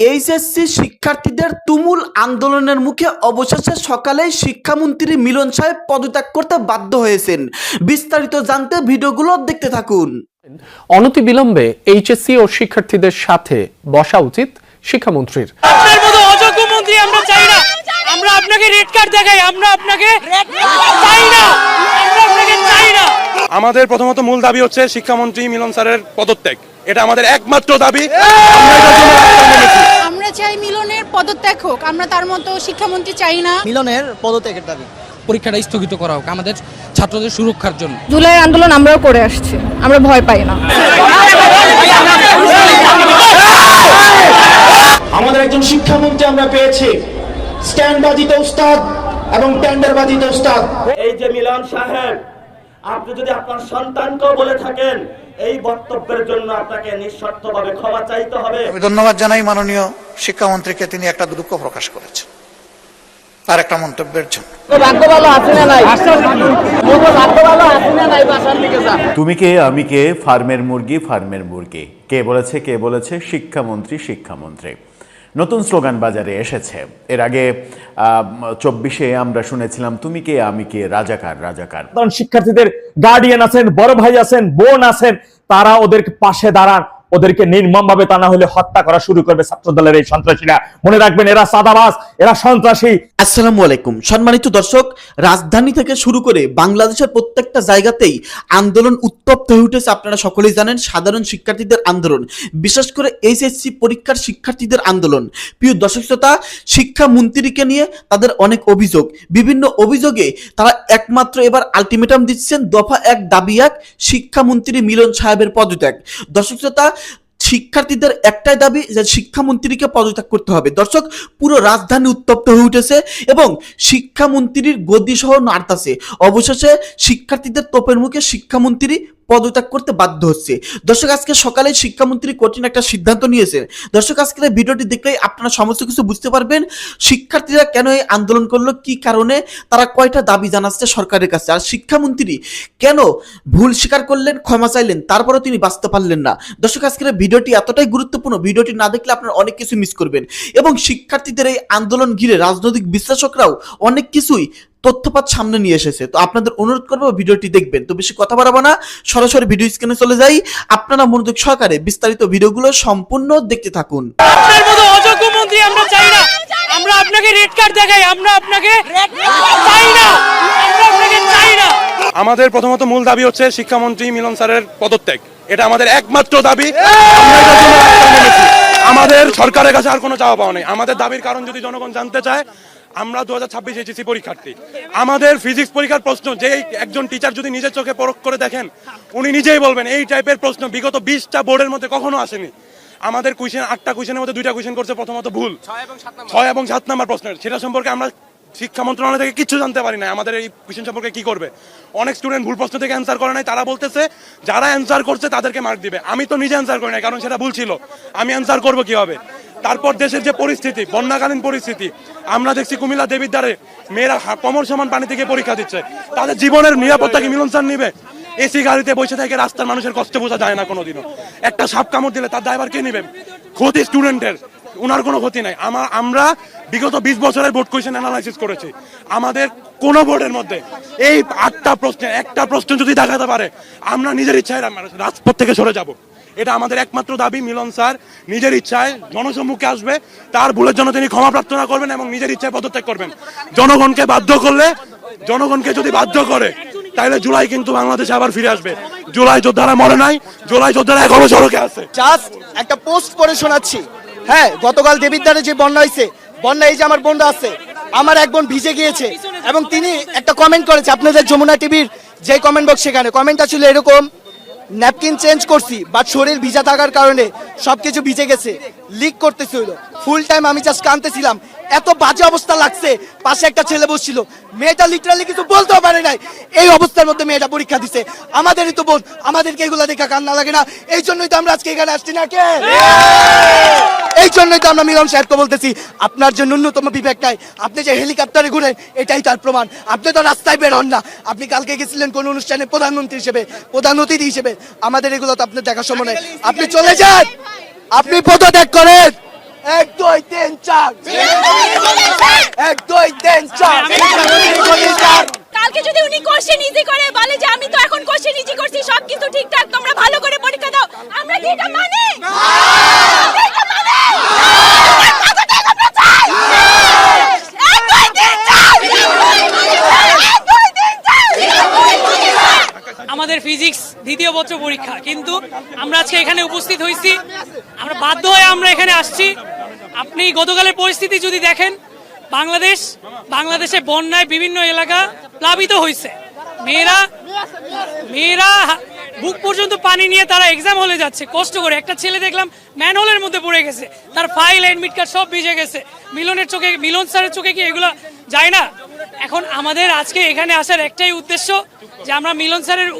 HSC শিক্ষার্থীদের তুমুল আন্দোলনের মুখে অবশেষে সকালে শিক্ষামন্ত্রী মিলন সাহেব পদত্যাগ করতে বাধ্য হয়েছেন। বিস্তারিত জানতে ভিডিওগুলো দেখতে থাকুন। অনতিবিলম্বে এইচএসসি ও শিক্ষার্থীদের সাথে বসা উচিত শিক্ষামন্ত্রীর। আপনার মতো অযোগ্য মন্ত্রী আমরা চাই না। আমরা আপনাকে রেড কার্ড দেখাই, আমরা আপনাকে চাই না, আমরা আপনাকে চাই না। আমাদের প্রথমত মূল দাবি হচ্ছে শিক্ষামন্ত্রী মিলন স্যারের পদত্যাগ। এটা আমাদের একমাত্র দাবি। আমরা চাই মিলনের পদত্যাগ হোক, আমরা তার মতো শিক্ষামন্ত্রী চাই না। মিলনের পদত্যাগের দাবি। পরীক্ষাটা স্থগিত করা হোক আমাদের ছাত্রদের সুরক্ষার জন্য। জুলাই আন্দোলন আমরাও করে আসছি, আমরা ভয় পাই না। আমাদের একজন শিক্ষামন্ত্রী আমরা পেয়েছি, স্ট্যান্ডবাজিতে উস্তাদ এবং টেন্ডারবাজিতে উস্তাদ। এই যে মিলন সাহেব, আপনি যদি আপনার সন্তানকেও বলে থাকেন, এই বক্তব্যের জন্য আপনাকে নিঃশর্তভাবে ক্ষমা চাইতে হবে। আমি ধন্যবাদ জানাই মাননীয় শিক্ষামন্ত্রীকে, তিনি একটা দুঃখ প্রকাশ করেছেন তার একটা মন্তব্যের জন্য। তুমি কে আমি কে, ফার্মের মুরগি ফার্মের মুরগি, কে বলেছে শিক্ষামন্ত্রী। নতুন স্লোগান বাজারে এসেছে। এর আগে 24-এ আমরা শুনেছিলাম তুমি কে আমি কে, রাজাকার। শিক্ষার্থীদের গার্ডিয়ান আছেন, বড় ভাই আছেন, বোন আছেন, তারা ওদের পাশে দাঁড়ান, ওদেরকে নির্মমভাবে তা না হলে হত্যা করা শুরু করবে ছাত্র দলের এই সন্ত্রাসীরা। মনে রাখবেন, এরা সাদাবাজ, এরা সন্ত্রাসী। আসসালামু আলাইকুম সম্মানিত দর্শক, রাজধানী থেকে শুরু করে বাংলাদেশের প্রত্যেকটা জায়গাতেই আন্দোলন উত্তপ্ত হয়ে উঠেছে। আপনারা সকলেই জানেন, সাধারণ শিক্ষার্থীদের আন্দোলন, বিশেষ করে এইচএসসি পরীক্ষার শিক্ষার্থীদের আন্দোলন। প্রিয় দর্শক শ্রোতা, শিক্ষামন্ত্রীকে নিয়ে তাদের অনেক অভিযোগ, বিভিন্ন অভিযোগে তারা একমাত্র এবার আলটিমেটাম দিচ্ছেন, দফা 1 দাবি 1, শিক্ষামন্ত্রী মিলন সাহেবের পদত্যাগ। দর্শক শ্রোতা, শিক্ষার্থীদের একটাই দাবি যে শিক্ষামন্ত্রীকে পদত্যাগ করতে হবে। দর্শক, পুরো রাজধানী উত্তপ্ত হয়ে উঠেছে এবং শিক্ষামন্ত্রীর গদি সহ নাড়তাছে। অবশেষে শিক্ষার্থীদের তোপের মুখে শিক্ষামন্ত্রী পদত্যাগ করতে বাধ্য হচ্ছে। দর্শক, আজকে সকালে শিক্ষামন্ত্রী কঠিন একটা সিদ্ধান্ত নিয়েছেন। দর্শক, আজকের ভিডিওটি দেখলেই আপনারা সমস্ত কিছু বুঝতে পারবেন। শিক্ষার্থীরা কেন এই আন্দোলন করলো, কি কারণে, তারা কয়টা দাবি জানাচ্ছে সরকারের কাছে, আর শিক্ষামন্ত্রী কেন ভুল স্বীকার করলেন, ক্ষমা চাইলেন, তারপরেও তিনি বাঁচতে পারলেন না। দর্শক, আজকের ভিডিওটি এতটাই গুরুত্বপূর্ণ, ভিডিওটি না দেখলে আপনারা অনেক কিছু মিস করবেন। এবং শিক্ষার্থীদের এই আন্দোলন ঘিরে রাজনৈতিক বিশ্লেষকরাও অনেক কিছুই তথ্যপাত সামনে নিয়ে এসেছে। তো আপনাদের অনুরোধ করবো ভিডিওটি দেখবেন। তো বেশি কথা বাড়াবো না, সরাসরি ভিডিও স্ক্রিনে চলে যাই। আপনারা মনোযোগ সহকারে বিস্তারিত ভিডিওগুলো সম্পূর্ণ দেখতে থাকুন। আপনার মতো অযোগ্য মন্ত্রী আমরা চাই না। আমরা আপনাকে রেড কার্ড দেখাই, আমরা আপনাকে চাই না, আমরা আপনাকে চাই না। আমাদের প্রথমত মূল দাবি হচ্ছে শিক্ষামন্ত্রী মিলন স্যারের পদত্যাগ। এটা আমাদের একমাত্র দাবি। আমাদের সরকারের কাছে আর কোনো চাওয়া পাওয়া নেই। আমাদের দাবির কারণ যদি জনগণ জানতে চায়, আমরা 2026 এইচএসসি পরীক্ষার্থী। আমাদের ফিজিক্স পরীক্ষার প্রশ্ন যে একজন টিচার যদি নিজের চোখে পরখ করে দেখেন, উনি নিজেই বলবেন এই টাইপের প্রশ্ন বিগত 20টা বোর্ডের মধ্যে কখনো আসেনি। আমাদের কোয়েশ্চেন 8টা কোয়েশ্চেনের মধ্যে 2টা কোয়েশ্চেন করছে প্রথমত ভুল, 6 এবং 7 নাম্বার প্রশ্নের। সেটা সম্পর্কে আমরা শিক্ষা মন্ত্রণালয় থেকে কিছু জানতে পারি না। আমাদের এই কোয়েশ্চেন সম্পর্কে কি করবে? অনেক স্টুডেন্ট ভুল প্রশ্ন থেকে অ্যান্সার করে নাই, তারা বলতেছে যারা অ্যান্সার করছে তাদেরকে মার্ক দিবে। আমি তো নিজে অ্যান্সার করি নাই, কারণ সেটা ভুল ছিল। আমি অ্যান্সার করবো কিভাবে? তারপর দেশের যে পরিস্থিতি, বন্যাকালীন পরিস্থিতি, আমরা দেখছি কুমিল্লা দেবিদ্বারে মেয়েরা কোমর সমান পানি থেকে পরীক্ষা দিচ্ছে। তাদের জীবনের নিরাপত্তা কি মিলন স্যার নিবে? এসি গাড়িতে বসে থেকে রাস্তার মানুষের কষ্ট বোঝা যায় না কোনোদিনও। একটা সাপ কামড় দিলে তার দায়ভার কে নেবে? ক্ষতি স্টুডেন্টের, ওনার কোনো ক্ষতি নাই। আমরা বিগত 20 বছরের বোর্ড কোয়েশ্চেন অ্যানালাইসিস করেছি। আমাদের কোন বোর্ডের মধ্যে এই 8টা প্রশ্নের একটা প্রশ্ন যদি দেখাতে পারে, আমরা নিজের ইচ্ছায় রাজপথ থেকে সরে যাব। এটা আমাদের একমাত্র দাবি। মিলন স্যার নিজের ইচ্ছায় জনসম্মুখে আসবে, তার ভুলের জন্য তিনি ক্ষমা প্রার্থনা করবেন এবং নিজের ইচ্ছায় পদত্যাগ করবেন। জনগণকে বাধ্য করলে, জনগণকে যদি বাধ্য করে, তাহলে জুলাই কিন্তু বাংলাদেশে আবার ফিরে আসবে। জুলাই যোদ্ধারা মরে নাই, জুলাই যোদ্ধারা এখনো সড়কে আছে। জাস্ট একটা পোস্ট করে শোনাচ্ছি। হ্যাঁ, গতকাল দেবিদ্বারে যে বন্যা হয়েছে, বন্যা, এই যে আমার বোনরা আছে, আমার এক বোন ভিজে গিয়েছে এবং তিনি একটা কমেন্ট করেছে আপনাদের যমুনা টিভির যে কমেন্ট বক্স, সেখানে কমেন্টটা ছিল এরকম: ন্যাপকিন চেঞ্জ করছি, বাট শরীর ভিজা থাকার কারণে সবকিছু ভিজে গেছে, লিক করতেছিল। ফুল টাইম আমি জাস্ট কাঁদতেছিলাম, এত বাজে অবস্থা লাগছে। পাশে একটা ছেলে বসছিল, মেয়েটা লিটারালি কিছু বলতেও পারে নাই। এই অবস্থার মধ্যে মেয়েটা পরীক্ষা দিছে। আমাদেরই তো বোন, আমাদেরকে এগুলো দেখা কান্না লাগে না? এই জন্যই তো আমরা আজকে এখানে আসছি না কে? এই জন্যই তো আমরা মিলন সাহেবকে বলতেছি, আপনার যে ন্যূনতম বিবেক নাই, আপনি যে হেলিকপ্টারে ঘুরেন, এটাই তার প্রমাণ। আপনি তো রাস্তায় বের হন না। আপনি কালকে গেছিলেন কোন অনুষ্ঠানে প্রধানমন্ত্রী হিসেবে, প্রধান অতিথি হিসেবে। আমাদের এগুলো তো আপনার দেখার সময় নেই। আপনি চলে যান, আপনি পদত্যাগ করেন। 1 2 3 4 1 2 3 4 কালকে যদি উনি কোশ্চেন ইজি করে বলে যে আমি তো এখন কোশ্চেন ইজি করছি সবকিছু ঠিকঠাক তোমরা ভালো করে পরীক্ষা দাও আমরা কি এটা মানি আমাদের ফিজিক্স দ্বিতীয় বছর পরীক্ষা, কিন্তু আমরা আজকে এখানে উপস্থিত হয়েছি, আমরা বাধ্য হয়ে আমরা এখানে আসছি। আপনি গতকালের পরিস্থিতি যদি দেখেন, বাংলাদেশে বন্যায় বিভিন্ন এলাকা প্লাবিত হয়েছে, মেয়েরা বুক পর্যন্ত পানি নিয়ে তারা এক্সাম হলে যাচ্ছে কষ্ট করে। একটা ছেলে দেখলাম ম্যানহোলের মধ্যে পড়ে গেছে, তার ফাইল অ্যাডমিট কার্ড সব ভিজে গেছে। মিলন স্যারের চোখে কি এগুলো যায় না? এখন আমাদের আজকে এখানে আসার একটাই উদ্দেশ্য, যে আমরা মিলন স্যারের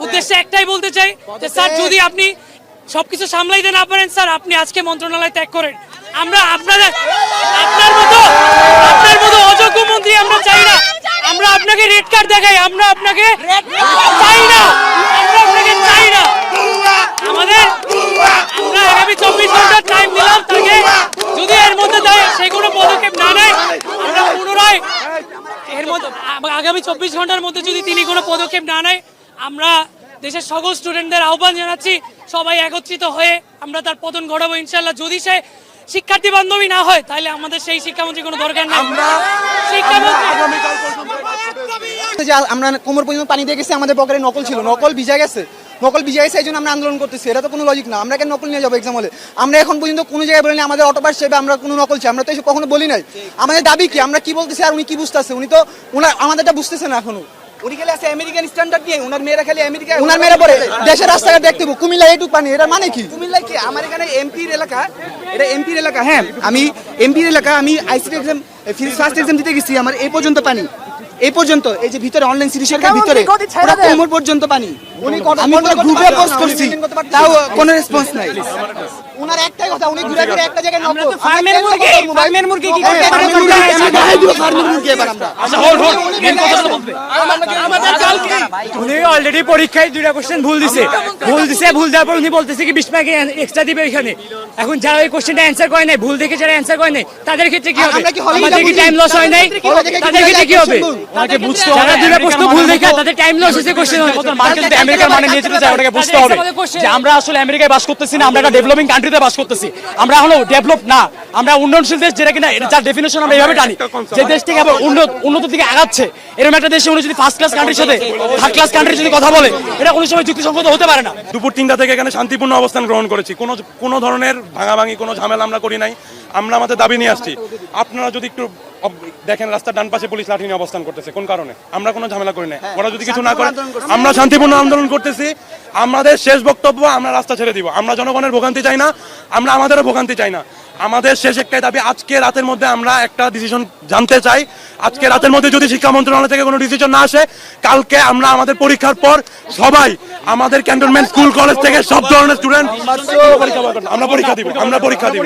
উদ্দেশ্যে একটাই বলতে চাই যে স্যার যদি আপনি সবকিছু সামলাইতে না পারেন, স্যার আপনি আজকে মন্ত্রণালয় ত্যাগ করেন। আমরা আপনার মতো অযোগ্য মন্ত্রী আমরা চাই না। আমরা আপনাকে রেড কার্ড দেখাই, আমরা আপনাকে চাই না, আমরা আপনাকে চাই না। আমরা আগামী 24 ঘন্টা টাইম দিলাম তাকে, যদি এর মধ্যে সে কোনো পদক্ষেপ না নেয়, আমরা পুনরায় আগামী 24 ঘন্টার মধ্যে যদি তিনি কোনো পদক্ষেপ না নেয়, আমরা দেশের সকল স্টুডেন্টদের আহ্বান জানাচ্ছি সবাই একত্রিত হয়ে আমরা তার পতন ঘটাবো ইনশাল্লাহ। যদি সে শিক্ষার্থী বান্ধবী না হয় তাহলে আমাদের সেই শিক্ষামন্ত্রী কোনো দরকার নেই। আমরা কোমর পর্যন্ত পানি দিয়ে গেছি, আমাদের পকেটে নকল ছিল, নকল ভিজা গেছে এই জন্য আমরা আন্দোলন করতেছি। এটা তো কোনো লজিক না। আমরা কেন নকল নিয়ে যাবো এক্সাম হলে? আমরা এখন পর্যন্ত কোনো জায়গায় বলিনি আমাদের অটো পাস চাইবে, আমরা কোনো নকল চাই, আমরা তো এসব কখনো বলি নাই। আমাদের দাবি কি, আমরা কি বলতেছি আর উনি কি বুঝতেছে? উনি তো আমাদেরটা বুঝতেছে না এখনো। উনি খেলে আছে আমেরিকান স্ট্যান্ডার্ড নিয়ে, ওনার মেয়েরা খেলে আমেরিকা, ওনার মেয়েরা পরে দেশের রাস্তাঘাট দেখতে পাবো। কুমিল্লা এইটুক পানি, এটা মানে কি? কুমিল্লায় কি আমার এখানে এমপির এলাকা, এটা এমপির এলাকা। হ্যাঁ, আমি এমপির এলাকা, আমি ICT exam physics first exam দিতে গেছি, আমার এই পর্যন্ত পানি, এই পর্যন্ত, এই যে ভিতরে অনলাইন সিরিজের ভিতরে পুরো কোমর পর্যন্ত পানি। আমি পুরো গ্রুপে পোস্ট করছি, তাও কোনো রেসপন্স নাই। ওনার একটাই কথা, উনি ঘুরে ঘুরে একটা জায়গায় নক করে ফার্মের মুরগি কি করে? ফার্মের মুরগি এবার আমরা উনি অলরেডি পরীক্ষায় 2টা কোশ্চেন ভুল দেওয়ার পর উনি বলতেছে কি 20 মার্ক এক্সট্রা দিবে এখানে। এখন যারা ওই কোশ্চেনটা অ্যানসার করে নাই, ভুল দেখে যারা অ্যানসার করে নাই, তাদের ক্ষেত্রে কি হবে? আমাদের কি টাইম লস হয় নাই? তাদের ক্ষেত্রে কি হবে? ওনাকে বুঝতে হবে, যারা 2টা প্রশ্ন ভুল দেখে তাদের টাইম লস হয়েছে কোশ্চেন হয়। মার্কেট যদি আমেরিকার মানে নিয়ে যেতে চায়, ওটাকে বুঝতে হবে যে আমরা আসলে আমেরিকায় বাস করতেছি না, আমরা একটা ডেভেলপিং কান্ট্রিতে বাস করতেছি। আমরা হলো ডেভেলপ না, আমরা উন্নয়নশীল দেশ, যেটা কিনা যার ডেফিনেশন আমরা এইভাবে টানি, যে দেশ থেকে আবার উন্নত দিকে আগাচ্ছে। এরকম একটা দেশে উনি যদি ফার্স্ট ক্লাস কান্ট্রির সাথে থার্ড ক্লাস কান্ট্রির যদি কথা বলে, এটা কোনো সময় যুক্তিসঙ্গত হতে পারে না। দুপুর 3টা থেকে এখানে শান্তিপূর্ণ অবস্থান গ্রহণ করেছি, কোনো ধরনের ভাঙাভাঙি, কোনো ঝামেলা আমরা করি নাই। আমরা আমাদের দাবি নিয়ে আসছি। আপনারা যদি একটু দেখেন, রাস্তার ডান পাশে পুলিশ লাঠি নিয়ে অবস্থান করতেছে, কোন কারণে? আমরা কোনো ঝামেলা করি নাই। ওরা যদি কিছু না করে, আমরা শান্তিপূর্ণ আন্দোলন করতেছি। আমাদের শেষ বক্তব্য, আমরা রাস্তা ছেড়ে দিব। আমরা জনগণের ভোগান্তি চাই না, আমরা আমাদেরও ভোগান্তি চাই না। আমাদের শেষ একটাই দাবি, আজকে রাতের মধ্যে আমরা একটা ডিসিশন জানতে চাই। আজকে রাতের মধ্যে যদি শিক্ষা মন্ত্রণালয় থেকে কোনো ডিসিশন না আসে, কালকে আমরা আমাদের পরীক্ষার পর সবাই আমাদের ক্যান্টনমেন্ট স্কুল কলেজ থেকে সব ধরনের স্টুডেন্ট আমরা পরীক্ষা দিব।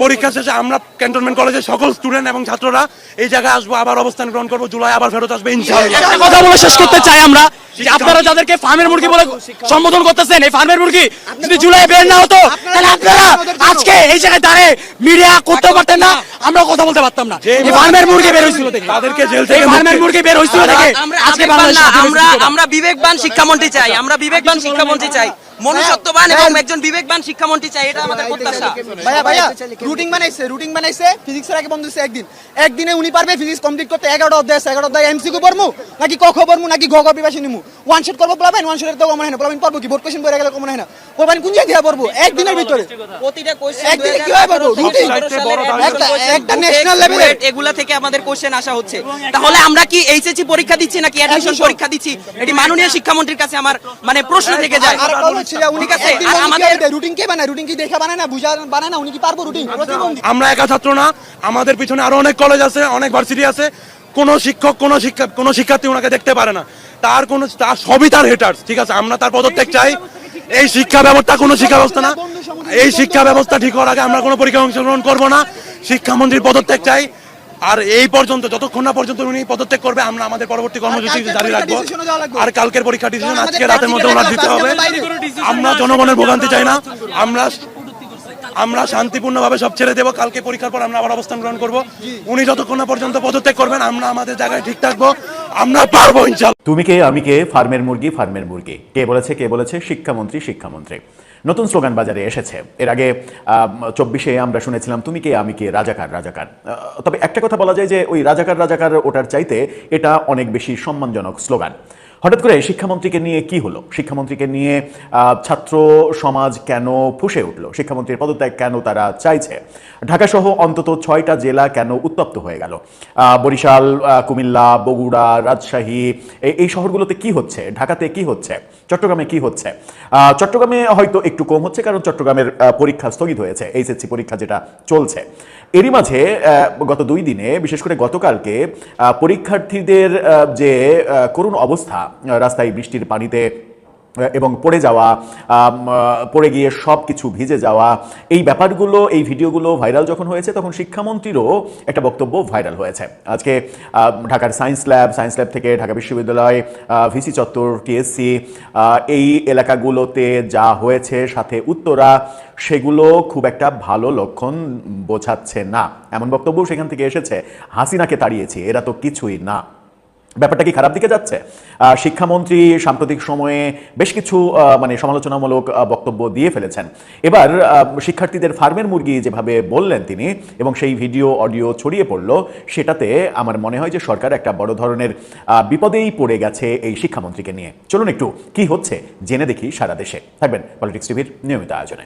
পরীক্ষা শেষে আমরা ক্যান্টনমেন্ট কলেজের সকল স্টুডেন্ট এবং ছাত্ররা এই জায়গায় আসবো, আবার অবস্থান গ্রহণ করবো, জুলাই আবার ফেরত আসবে ইনশাআল্লাহ। একটা কথা বলে শেষ করতে চাই আমরা, যে আপনারা যাদেরকে ফার্মের মুরগি বলে সম্বোধন করতেছেন, এই ফার্মের মুরগি যদি জুলাই বের না হতো, তাহলে আপনারা আজকে এই জায়গায় দাঁড়িয়ে মিডিয়া করতে পারতেন না, আমরা কথা বলতে পারতাম না। এই ফার্মের মুরগি বের হয়েছিল থেকে, তাদেরকে জেল থেকে ফার্মের মুরগি বের হয়েছিল থেকে আজকে বাংলাদেশ। আমরা বিবেকবান শিক্ষামন্ত্রী চাই, আমরা বিবেকবান শিক্ষামন্ত্রী চাই, মনুষ্যত্ববান এবং একজন বিবেকবান শিক্ষামন্ত্রী চাই, এটা আমাদের প্রত্যাশা। ভাইয়া রুটিন বানাইছে ফিজিক্সের আগে বন্ধ হচ্ছে একদিনে উনি পারবে ফিজিক্স কমপ্লিট করতে। 11টা অধ্যায় 11টা অধ্যায় এমসিকিউ পড়মু নাকি ক খ পড়মু নাকি গ গ বিভাষী নিমু, ওয়ান শট করবো বলবেন, ওয়ান শটের তো কমন হয় না, বলবেন পারবো কি? বোর্ড কোশ্চেন পড়ে গেলে কমন হয় না, বলবেন কোন জায়গায় দিয়া পড়বো একদিনের ভিতরে? প্রতিটা কোশ্চেন একদিনে কিভাবে পড়বো? রুটিন একটা ন্যাশনাল লেভেলে এগুলা থেকে আমাদের কোশ্চেন আসা হচ্ছে। তাহলে আমরা কি এইচএসসি পরীক্ষা দিচ্ছি নাকি অ্যাডমিশন পরীক্ষা দিচ্ছি? এটি মাননীয় শিক্ষামন্ত্রীর কাছে আমার মানে প্রশ্ন থেকে যায়। ঠিক আছে, আমাদের রুটিন কে বানায়? রুটিন কি দেখা বানায় না, বুঝা বানায় না? উনি কি পারবো রুটিন? আমরা একা ছাত্র না, আমাদের পিছনে আরো অনেক কলেজ আছে, অনেক ভার্সিটি আছে। কোনো শিক্ষক কোনো শিক্ষার্থী ওনাকে দেখতে পারে না, তার সবই তার হেটার্স। ঠিক আছে, আমরা তার পদত্যাগ চাই। এই শিক্ষা ব্যবস্থা কোনো শিক্ষা ব্যবস্থা না, এই শিক্ষা ব্যবস্থা ঠিক হওয়ার আগে আমরা কোনো পরীক্ষায় অংশগ্রহণ করবো না। শিক্ষামন্ত্রীর পদত্যাগ চাই। আর এই পর্যন্ত, যতক্ষণ না পর্যন্ত উনি পদত্যাগ করবে, আমরা আমাদের পরবর্তী কর্মসূচি জারি রাখবো। আর কালকের পরীক্ষা ডিসিশন আজকে রাতের মধ্যে ওনার দিতে হবে। আমরা জনগণের ভোগান্তি চাই না, আমরা আমরা শান্তিপূর্ণভাবে সব ছেড়ে দেবো, কালকে পরীক্ষার পর আমরা আবার অবস্থান গ্রহণ করব। উনি যতক্ষণ না পর্যন্ত পদত্যাগ করবেন আমরা আমাদের জায়গায় ঠিক থাকবো, আমরা পারবো ইনশাআল্লাহ। তুমি কে আমি কে, ফার্মের মুরগি ফার্মের মুরগি, কে বলেছে শিক্ষামন্ত্রী শিক্ষামন্ত্রী। নতুন স্লোগান বাজারে এসেছে। এর আগে 24-এ আমরা শুনেছিলাম তুমি কে আমি কে, রাজাকার রাজাকার। তবে একটা কথা বলা যায় যে ওই রাজাকার ওটার চাইতে এটা অনেক বেশি সম্মানজনক স্লোগান। হঠাৎ করে শিক্ষামন্ত্রীকে নিয়ে কি হলো? শিক্ষামন্ত্রীকে নিয়ে ছাত্র সমাজ কেন ফুঁসে উঠলো? শিক্ষামন্ত্রীর পদত্যাগ কেন তারা চাইছে? ঢাকাসহ অন্তত 6টা জেলা কেন উত্তপ্ত হয়ে গেল? বরিশাল, কুমিল্লা, বগুড়া, রাজশাহী, এই শহরগুলোতে কি হচ্ছে? ঢাকাতে কি হচ্ছে? চট্টগ্রামে কি হচ্ছে? চট্টগ্রামে হয়তো একটু কম হচ্ছে, কারণ চট্টগ্রামের পরীক্ষা স্থগিত হয়েছে, এইচএসসি পরীক্ষা যেটা চলছে। এরই মাঝে গত 2 দিনে, বিশেষ করে গতকালকে, পরীক্ষার্থীদের যে করুণ অবস্থা, রাস্তায় বৃষ্টির পানিতে এবং পড়ে গিয়ে সব কিছু ভিজে যাওয়া, এই ব্যাপারগুলো, এই ভিডিওগুলো ভাইরাল যখন হয়েছে তখন শিক্ষামন্ত্রীরও একটা বক্তব্য ভাইরাল হয়েছে। আজকে ঢাকার সায়েন্স ল্যাব থেকে ঢাকা বিশ্ববিদ্যালয়, ভিসি চত্বর, টিএসসি, এই এলাকাগুলোতে যা হয়েছে, সাথে উত্তরা, সেগুলো খুব একটা ভালো লক্ষণ বোঝাচ্ছে না, এমন বক্তব্য সেখান থেকে এসেছে। হাসিনাকে তাড়িয়েছি, এরা তো কিছুই না। ব্যাপারটা কি খারাপ দিকে যাচ্ছে? শিক্ষামন্ত্রী সাম্প্রতিক সময়ে বেশ কিছু সমালোচনামূলক বক্তব্য দিয়ে ফেলেছেন। এবার শিক্ষার্থীদের ফার্মের মুরগি যেভাবে বললেন তিনি, এবং সেই ভিডিও অডিও ছড়িয়ে পড়লো, সেটাতে আমার মনে হয় যে সরকার একটা বড় ধরনের বিপদেই পড়ে গেছে এই শিক্ষামন্ত্রীকে নিয়ে। চলুন একটু কি হচ্ছে জেনে দেখি সারা দেশে। থাকবেন পলিটিক্স টিভির নিয়মিত আয়োজনে।